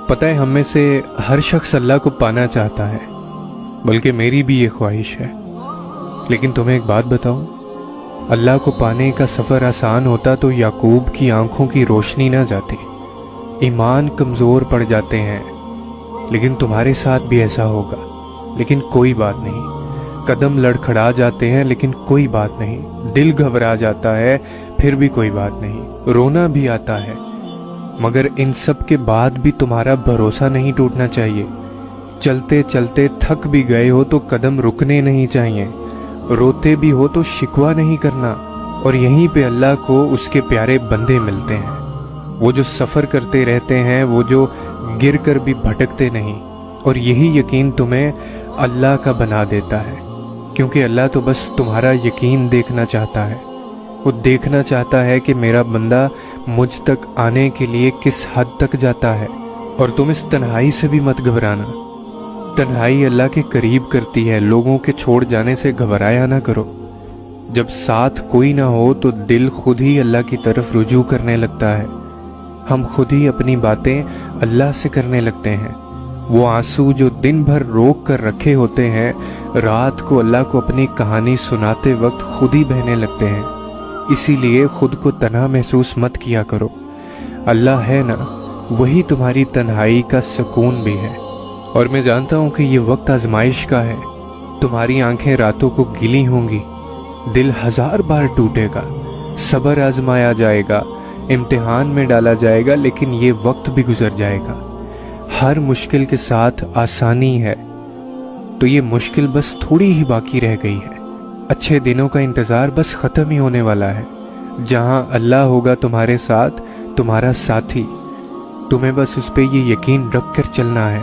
پتہ ہے ہم میں سے ہر شخص اللہ کو پانا چاہتا ہے، بلکہ میری بھی یہ خواہش ہے۔ لیکن تمہیں ایک بات بتاؤں، اللہ کو پانے کا سفر آسان ہوتا تو یعقوب کی آنکھوں کی روشنی نہ جاتی، ایمان کمزور پڑ جاتے ہیں۔ لیکن تمہارے ساتھ بھی ایسا ہوگا، لیکن کوئی بات نہیں۔ قدم لڑکھڑا جاتے ہیں لیکن کوئی بات نہیں، دل گھبرا جاتا ہے پھر بھی کوئی بات نہیں، رونا بھی آتا ہے، مگر ان سب کے بعد بھی تمہارا بھروسہ نہیں ٹوٹنا چاہیے۔ چلتے چلتے تھک بھی گئے ہو تو قدم رکنے نہیں چاہیے، روتے بھی ہو تو شکوہ نہیں کرنا۔ اور یہیں پہ اللہ کو اس کے پیارے بندے ملتے ہیں، وہ جو سفر کرتے رہتے ہیں، وہ جو گر کر بھی بھٹکتے نہیں۔ اور یہی یقین تمہیں اللہ کا بنا دیتا ہے، کیونکہ اللہ تو بس تمہارا یقین دیکھنا چاہتا ہے۔ وہ دیکھنا چاہتا ہے کہ میرا بندہ مجھ تک آنے کے لیے کس حد تک جاتا ہے۔ اور تم اس تنہائی سے بھی مت گھبرانا، تنہائی اللہ کے قریب کرتی ہے، لوگوں کے چھوڑ جانے سے گھبرایا نہ کرو۔ جب ساتھ کوئی نہ ہو تو دل خود ہی اللہ کی طرف رجوع کرنے لگتا ہے، ہم خود ہی اپنی باتیں اللہ سے کرنے لگتے ہیں۔ وہ آنسو جو دن بھر روک کر رکھے ہوتے ہیں، رات کو اللہ کو اپنی کہانی سناتے وقت خود ہی بہنے لگتے ہیں۔ اسی لیے خود کو تنہا محسوس مت کیا کرو، اللہ ہے نا، وہی تمہاری تنہائی کا سکون بھی ہے۔ اور میں جانتا ہوں کہ یہ وقت آزمائش کا ہے، تمہاری آنکھیں راتوں کو گیلی ہوں گی، دل ہزار بار ٹوٹے گا، صبر آزمایا جائے گا، امتحان میں ڈالا جائے گا، لیکن یہ وقت بھی گزر جائے گا۔ ہر مشکل کے ساتھ آسانی ہے، تو یہ مشکل بس تھوڑی ہی باقی رہ گئی ہے۔ اچھے دنوں کا انتظار بس ختم ہی ہونے والا ہے، جہاں اللہ ہوگا تمہارے ساتھ، تمہارا ساتھی۔ تمہیں بس اس پہ یہ یقین رکھ کر چلنا ہے۔